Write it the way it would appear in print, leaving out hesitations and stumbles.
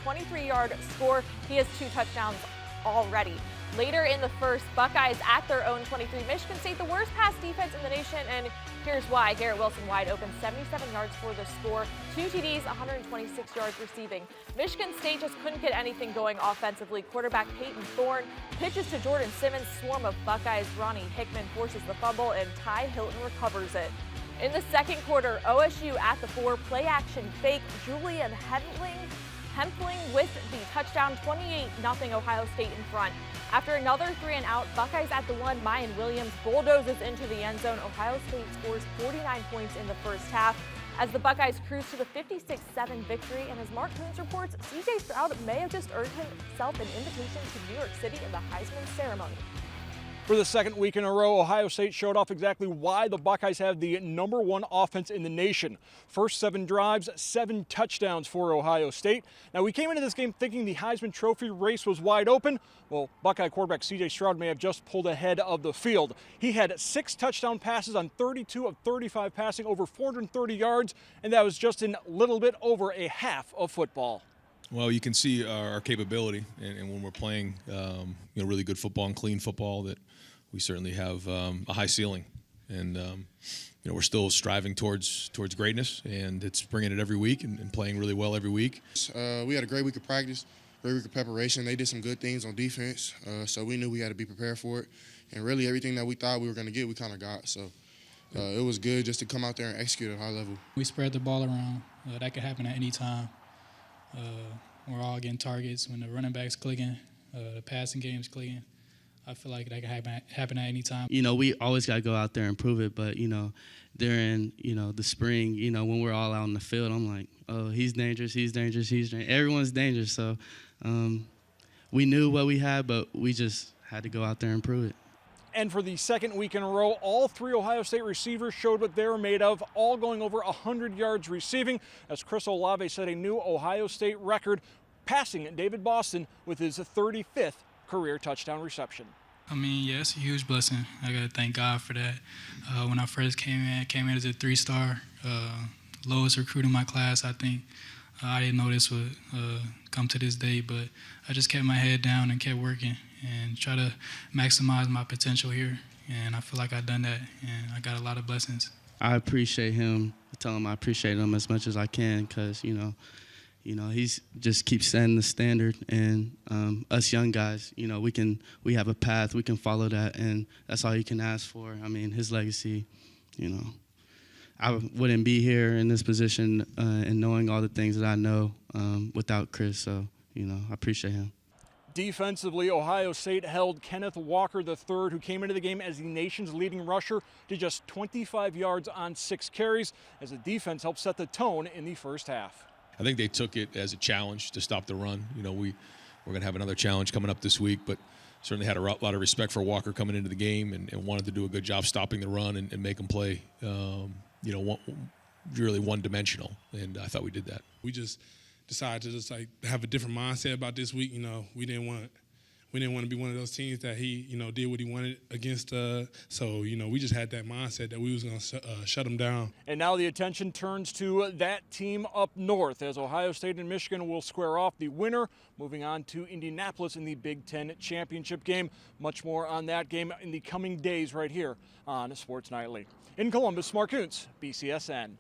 23-yard score. He has 2 touchdowns already. Later in the first, Buckeyes at their own 23. Michigan State, the worst pass defense in the nation, and here's why. Garrett Wilson wide open, 77 yards for the score, 2 TDs, 126 yards receiving. Michigan State just couldn't get anything going offensively. Quarterback Peyton Thorne pitches to Jordan Simmons. Swarm of Buckeyes. Ronnie Hickman forces the fumble, and Ty Hilton recovers it. In the second quarter, OSU at the 4, play action fake. Julian Hempling with the touchdown, 28-0 Ohio State in front. After another 3-and-out, Buckeyes at the 1, Mayan Williams bulldozes into the end zone. Ohio State scores 49 points in the first half as the Buckeyes cruise to the 56-7 victory. And as Mark Coons reports, CJ Stroud may have just earned himself an invitation to New York City in the Heisman ceremony. For the second week in a row, Ohio State showed off exactly why the Buckeyes have the #1 offense in the nation. First 7 drives, 7 touchdowns for Ohio State. Now, we came into this game thinking the Heisman Trophy race was wide open. Well, Buckeye quarterback CJ Stroud may have just pulled ahead of the field. He had 6 touchdown passes on 32 of 35 passing, over 430 yards, and that was just in a little bit over a half of football. Well, you can see our capability, and when we're playing, really good football and clean football, that we certainly have a high ceiling, and we're still striving towards greatness, and it's bringing it every week and playing really well every week. We had a great week of practice, great week of preparation. They did some good things on defense, so we knew we had to be prepared for it. And really, everything that we thought we were going to get, we kind of got. So it was good just to come out there and execute at a high level. We spread the ball around. That could happen at any time. We're all getting targets when the running back's clicking, the passing game's clicking. I feel like that can happen at any time. We always got to go out there and prove it, but, during, the spring, when we're all out in the field, I'm like, oh, he's dangerous, he's dangerous, he's dangerous. Everyone's dangerous, so we knew what we had, but we just had to go out there and prove it. And for the second week in a row, all 3 Ohio State receivers showed what they were made of, all going over 100 yards receiving, as Chris Olave set a new Ohio State record, passing David Boston with his 35th career touchdown reception. Yeah, it's a huge blessing. I got to thank God for that. When I first came in as a 3-star, lowest recruit in my class, I think. I didn't know this would come to this day, but I just kept my head down and kept working and try to maximize my potential here. And I feel like I've done that, and I got a lot of blessings. I appreciate him. I tell him I appreciate him as much as I can because, he's just keeps setting the standard, and us young guys, we have a path, we can follow that, and that's all you can ask for. His legacy, I wouldn't be here in this position and knowing all the things that I know without Chris, so, I appreciate him. Defensively, Ohio State held Kenneth Walker III, who came into the game as the nation's leading rusher, to just 25 yards on 6 carries, as the defense helped set the tone in the first half. I think they took it as a challenge to stop the run. We're going to have another challenge coming up this week, but certainly had a lot of respect for Walker coming into the game and wanted to do a good job stopping the run and make them play, really one-dimensional, and I thought we did that. We just decided to just have a different mindset about this week. We didn't want to be one of those teams that he did what he wanted against. So we just had that mindset that we was going to shut him down. And now the attention turns to that team up north, as Ohio State and Michigan will square off the winner, moving on to Indianapolis in the Big Ten championship game. Much more on that game in the coming days right here on Sports Nightly. In Columbus, Mark Kuntz, BCSN.